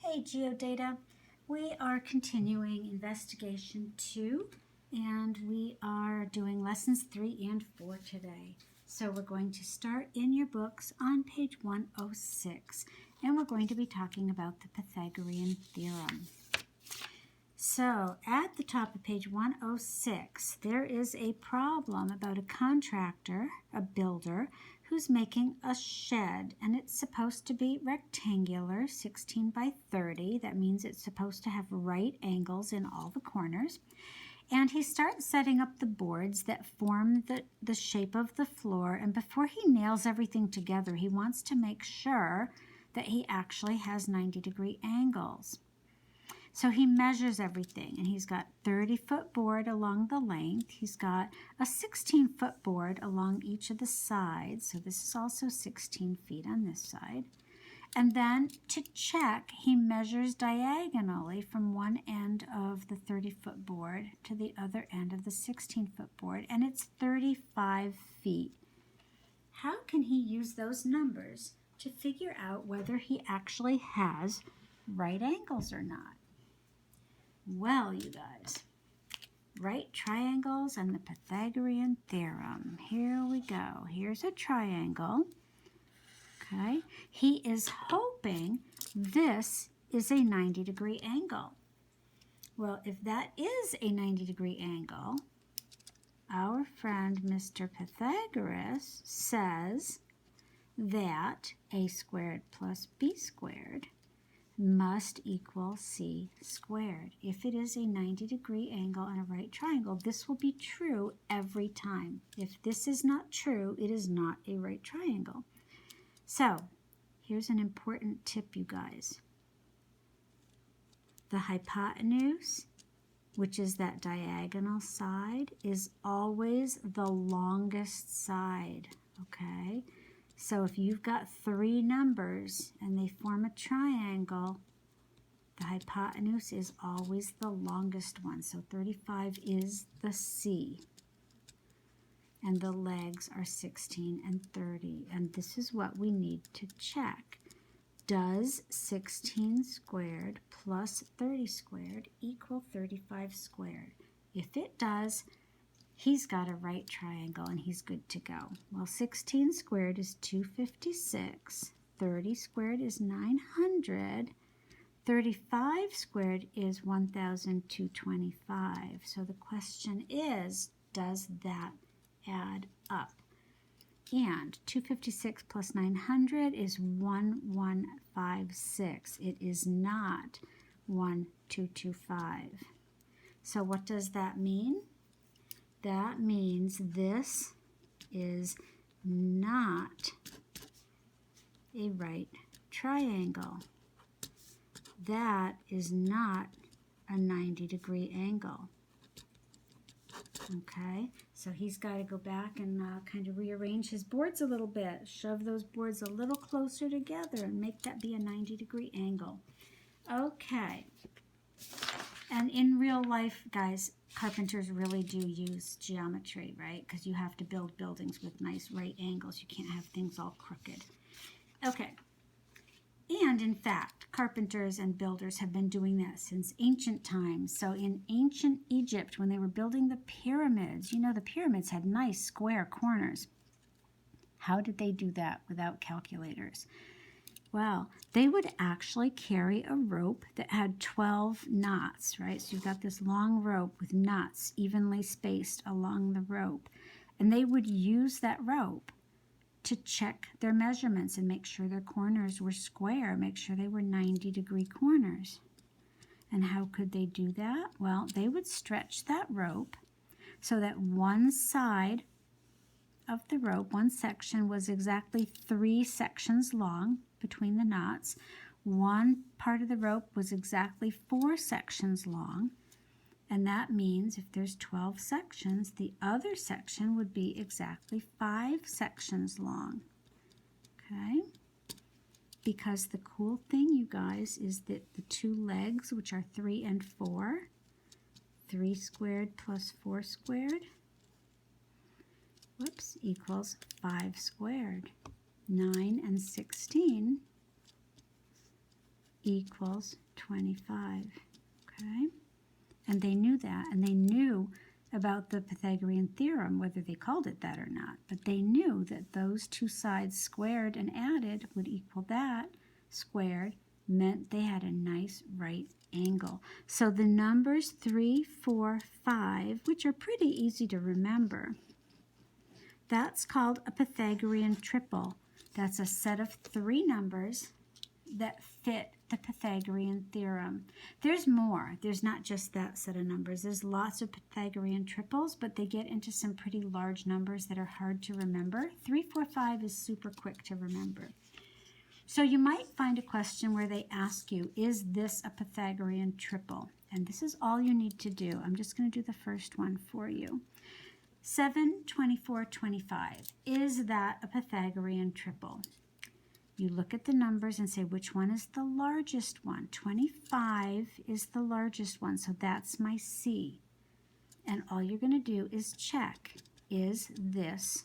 Hey GeoData, we are continuing investigation 2 and we are doing lessons 3 and 4 today. So we're going to start in your books on page 106 and we're going to be talking about the Pythagorean Theorem. So at the top of page 106 there is a problem about a contractor, a builder, who's making a shed, and it's supposed to be rectangular, 16 by 30. That means it's supposed to have right angles in all the corners. And he starts setting up the boards that form the shape of the floor, and before he nails everything together, he wants to make sure that he actually has 90-degree angles. So he measures everything, and he's got 30-foot board along the length. He's got a 16-foot board along each of the sides. So this is also 16 feet on this side. And then to check, he measures diagonally from one end of the 30-foot board to the other end of the 16-foot board, and it's 35 feet. How can he use those numbers to figure out whether he actually has right angles or not? Well, you guys, right triangles and the Pythagorean Theorem. Here we go. Here's a triangle. Okay. He is hoping this is a 90-degree angle. Well, if that is a 90-degree angle, our friend Mr. Pythagoras says that a squared plus b squared must equal c squared. If it is a 90-degree angle on a right triangle, this will be true every time. If this is not true, it is not a right triangle. So, here's an important tip, you guys. The hypotenuse, which is that diagonal side, is always the longest side, okay? So if you've got three numbers and they form a triangle, the hypotenuse is always the longest one. So 35 is the C. And the legs are 16 and 30. And this is what we need to check. Does 16 squared plus 30 squared equal 35 squared? If it does, he's got a right triangle and he's good to go. Well, 16 squared is 256. 30 squared is 900. 35 squared is 1,225. So the question is, does that add up? And 256 plus 900 is 1156. It is not 1225. So what does that mean? That means this is not a right triangle. That is not a 90-degree angle. Okay, so he's got to go back and kind of rearrange his boards a little bit. Shove those boards a little closer together and make that be a 90-degree angle. Okay. And in real life, guys, carpenters really do use geometry, right? Because you have to build buildings with nice right angles. You can't have things all crooked. Okay. And in fact, carpenters and builders have been doing that since ancient times. So in ancient Egypt, when they were building the pyramids, you know, the pyramids had nice square corners. How did they do that without calculators? Well, they would actually carry a rope that had 12 knots, right? So you've got this long rope with knots evenly spaced along the rope. And they would use that rope to check their measurements and make sure their corners were square, make sure they were 90-degree corners. And how could they do that? Well, they would stretch that rope so that one side of the rope, one section, was exactly 3 sections long between the knots. One part of the rope was exactly 4 sections long. And that means if there's 12 sections, the other section would be exactly 5 sections long. Okay? Because the cool thing, you guys, is that the two legs, which are 3 and 4, 3 squared plus 4 squared, equals 5 squared. 9 and 16 equals 25. Okay? And they knew that, and they knew about the Pythagorean Theorem, whether they called it that or not. But they knew that those two sides squared and added would equal that squared, meant they had a nice right angle. So the numbers 3, 4, 5, which are pretty easy to remember, that's called a Pythagorean triple. That's a set of three numbers that fit the Pythagorean theorem. There's more. There's not just that set of numbers. There's lots of Pythagorean triples, but they get into some pretty large numbers that are hard to remember. 3, 4, 5 is super quick to remember. So you might find a question where they ask you, is this a Pythagorean triple? And this is all you need to do. I'm just going to do the first one for you. 7, 24, 25. Is that a Pythagorean triple? You look at the numbers and say, which one is the largest one? 25 is the largest one, so that's my C. And all you're going to do is check, is this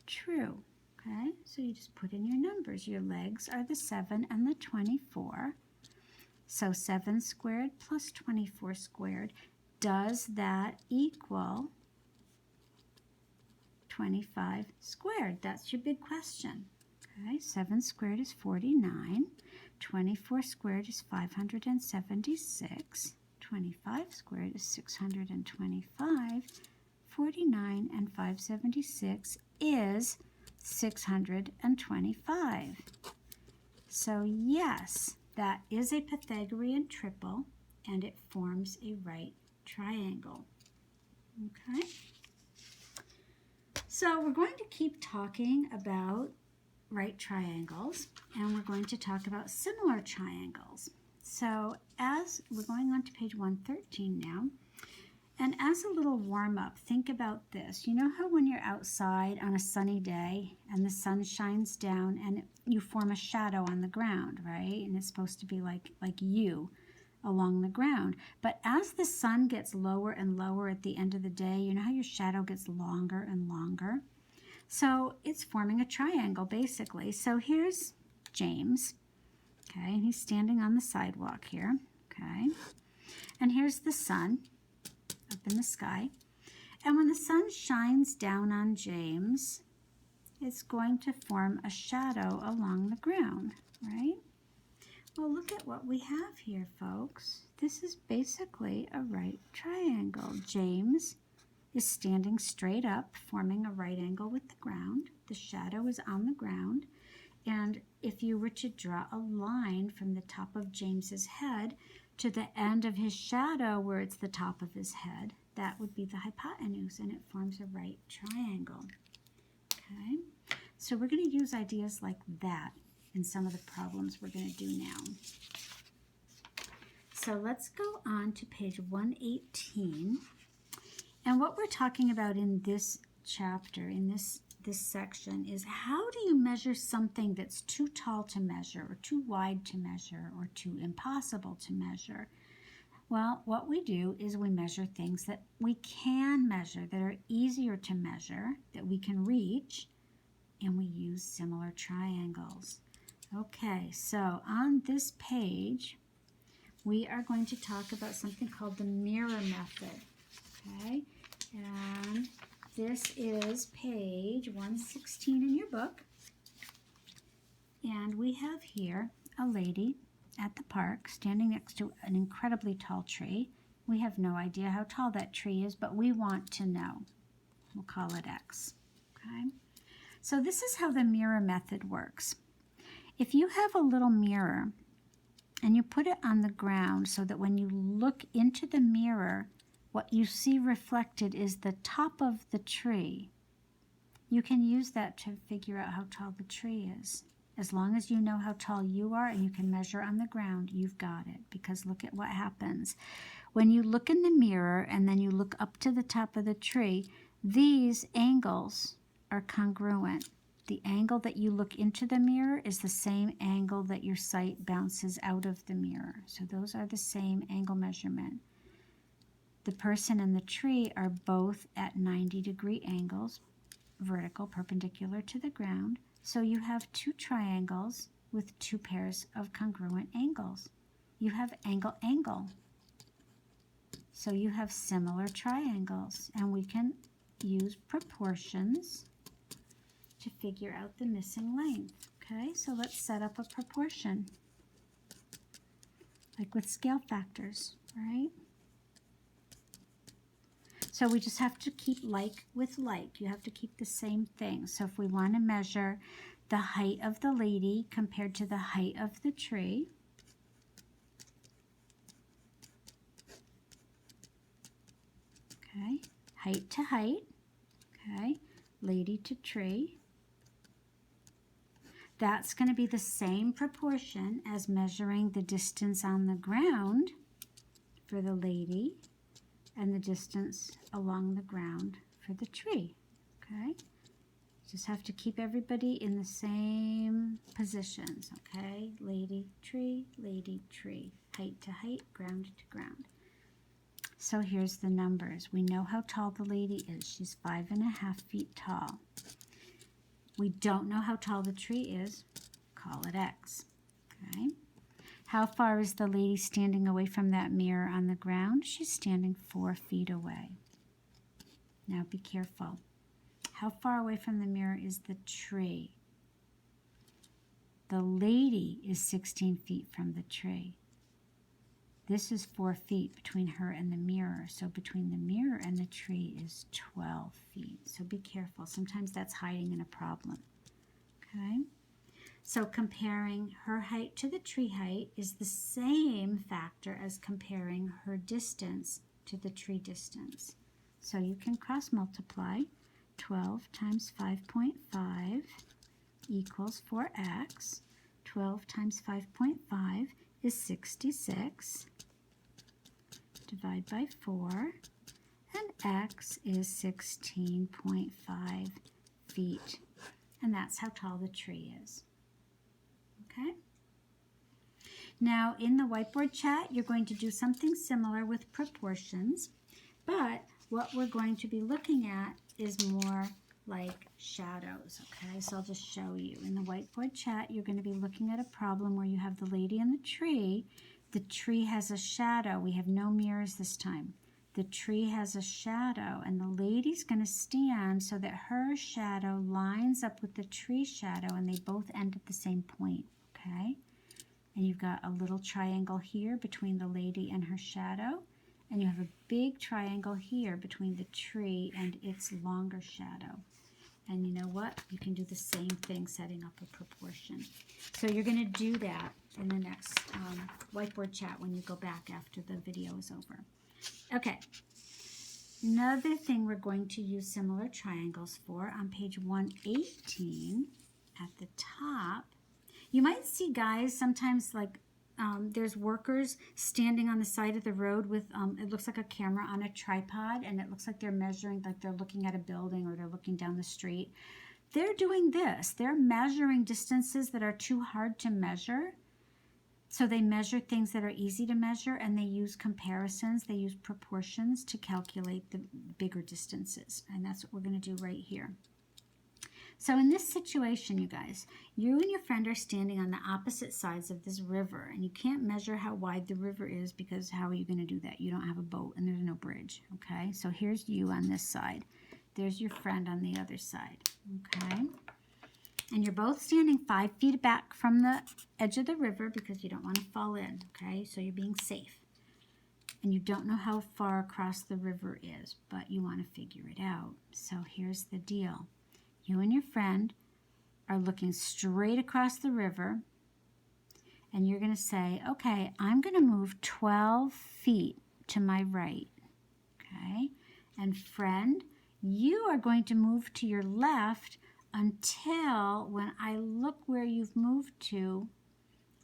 true? Okay, so you just put in your numbers. Your legs are the 7 and the 24. So 7 squared plus 24 squared. Does that equal 25 squared? That's your big question. Okay, 7 squared is 49. 24 squared is 576. 25 squared is 625. 49 and 576 is 625. So yes, that is a Pythagorean triple, and it forms a right triangle. Okay? So we're going to keep talking about right triangles, and we're going to talk about similar triangles. So as we're going on to page 113 now, and as a little warm-up, think about this. You know how when you're outside on a sunny day and the sun shines down and you form a shadow on the ground, right? And it's supposed to be like you along the ground. But as the sun gets lower and lower at the end of the day, you know how your shadow gets longer and longer? So it's forming a triangle, basically. So here's James, okay? And he's standing on the sidewalk here, okay? And here's the sun up in the sky. And when the sun shines down on James, it's going to form a shadow along the ground, right? Well, look at what we have here, folks. This is basically a right triangle. James is standing straight up, forming a right angle with the ground. The shadow is on the ground. And if you were to draw a line from the top of James's head to the end of his shadow where it's the top of his head, that would be the hypotenuse, and it forms a right triangle. Okay? So we're going to use ideas like that in some of the problems we're going to do now. So let's go on to page 118. And what we're talking about in this chapter, in this section, is how do you measure something that's too tall to measure, or too wide to measure, or too impossible to measure? Well, what we do is we measure things that we can measure, that are easier to measure, that we can reach, and we use similar triangles. Okay, so on this page, we are going to talk about something called the mirror method. Okay, and this is page 116 in your book. And we have here a lady at the park standing next to an incredibly tall tree. We have no idea how tall that tree is, but we want to know. We'll call it X. Okay? So this is how the mirror method works. If you have a little mirror and you put it on the ground so that when you look into the mirror, what you see reflected is the top of the tree, you can use that to figure out how tall the tree is. As long as you know how tall you are and you can measure on the ground, you've got it. Because look at what happens. When you look in the mirror and then you look up to the top of the tree, these angles are congruent. The angle that you look into the mirror is the same angle that your sight bounces out of the mirror. So those are the same angle measurement. The person and the tree are both at 90-degree angles, vertical, perpendicular to the ground. So you have two triangles with two pairs of congruent angles. You have angle, angle. So you have similar triangles, and we can use proportions to figure out the missing length. Okay, so let's set up a proportion, like with scale factors, right? So we just have to keep like with like. You have to keep the same thing. So if we want to measure the height of the lady compared to the height of the tree, okay, height to height, okay, lady to tree, that's going to be the same proportion as measuring the distance on the ground for the lady and the distance along the ground for the tree, okay? Just have to keep everybody in the same positions, okay? Lady, tree, height to height, ground to ground. So here's the numbers. We know how tall the lady is. She's 5.5 feet tall. We don't know how tall the tree is. Call it X, okay? How far is the lady standing away from that mirror on the ground? She's standing 4 feet away. Now be careful. How far away from the mirror is the tree? The lady is 16 feet from the tree. This is 4 feet between her and the mirror. So between the mirror and the tree is 12 feet. So be careful. Sometimes that's hiding in a problem. Okay? So comparing her height to the tree height is the same factor as comparing her distance to the tree distance. So you can cross multiply. 12 times 5.5 equals 4x. 12 times 5.5 is 66. Divide by 4. And x is 16.5 feet. And that's how tall the tree is. Okay? Now, in the whiteboard chat, you're going to do something similar with proportions, but what we're going to be looking at is more like shadows, okay? So I'll just show you. In the whiteboard chat, you're going to be looking at a problem where you have the lady and the tree. The tree has a shadow. We have no mirrors this time. The tree has a shadow, and the lady's going to stand so that her shadow lines up with the tree shadow, and they both end at the same point, okay? And you've got a little triangle here between the lady and her shadow, and you have a big triangle here between the tree and its longer shadow. And you know what? You can do the same thing setting up a proportion. So you're going to do that in the next whiteboard chat when you go back after the video is over. Okay. Another thing we're going to use similar triangles for on page 118 at the top. You might see guys sometimes like there's workers standing on the side of the road with, it looks like a camera on a tripod, and it looks like they're measuring, like they're looking at a building or they're looking down the street. They're doing this. They're measuring distances that are too hard to measure. So they measure things that are easy to measure, and they use comparisons. They use proportions to calculate the bigger distances. And that's what we're going to do right here. So in this situation, you guys, you and your friend are standing on the opposite sides of this river, and you can't measure how wide the river is because how are you going to do that? You don't have a boat and there's no bridge, okay? So here's you on this side. There's your friend on the other side, okay? And you're both standing 5 feet back from the edge of the river because you don't want to fall in, okay? So you're being safe. And you don't know how far across the river is, but you want to figure it out. So here's the deal. You and your friend are looking straight across the river, and you're going to say, okay, I'm going to move 12 feet to my right, okay? And friend, you are going to move to your left until when I look where you've moved to,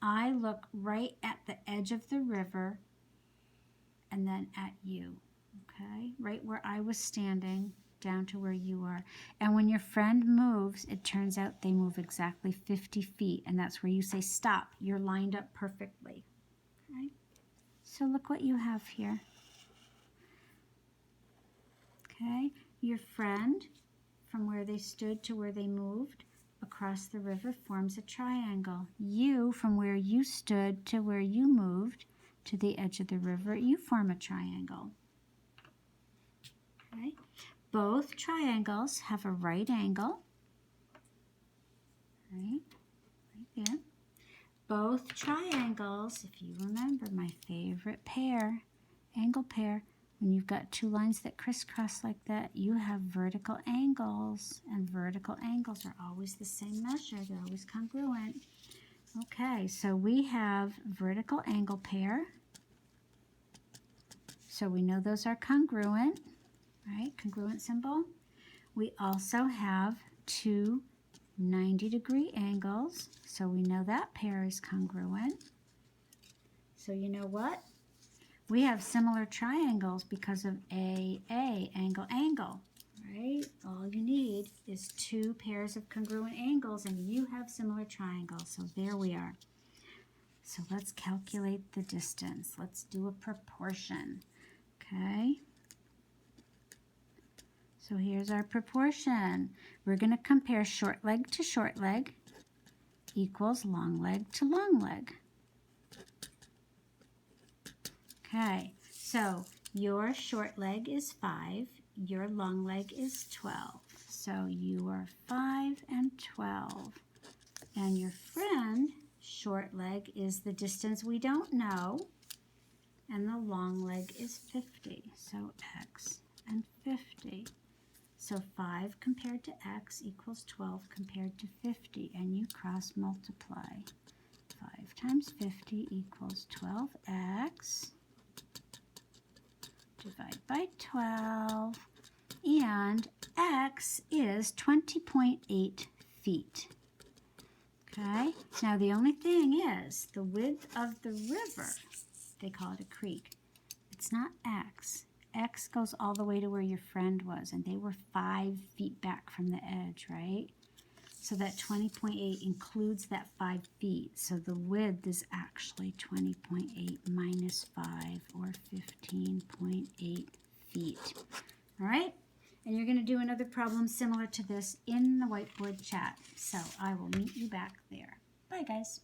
I look right at the edge of the river and then at you, okay? Right where I was standing down to where you are. And when your friend moves, it turns out they move exactly 50 feet, and that's where you say stop. You're lined up perfectly. Okay? So look what you have here. Okay? Your friend, from where they stood to where they moved, across the river forms a triangle. You, from where you stood to where you moved to the edge of the river, you form a triangle. Okay. Both triangles have a right angle. Right there. Both triangles, if you remember my favorite pair, angle pair, when you've got two lines that crisscross like that, you have vertical angles, and vertical angles are always the same measure. They're always congruent. Okay, so we have vertical angle pair. So we know those are congruent, right? Congruent symbol. We also have two 90-degree angles, so we know that pair is congruent. So you know what? We have similar triangles because of angle, angle, right? All you need is two pairs of congruent angles and you have similar triangles. So there we are. So let's calculate the distance. Let's do a proportion, okay? So here's our proportion. We're going to compare short leg to short leg equals long leg to long leg. Okay, so your short leg is 5, your long leg is 12. So you are 5 and 12. And your friend, short leg, is the distance we don't know. And the long leg is 50. So x and 50. So 5 compared to x equals 12 compared to 50. And you cross multiply. 5 times 50 equals 12x. Divide by 12, and x is 20.8 feet. Okay, now the only thing is the width of the river, they call it a creek, it's not x. X goes all the way to where your friend was, and they were 5 feet back from the edge, right? So that 20.8 includes that 5 feet. So the width is actually 20.8 minus 5, or 15.8 feet. All right? And you're going to do another problem similar to this in the whiteboard chat. So I will meet you back there. Bye, guys.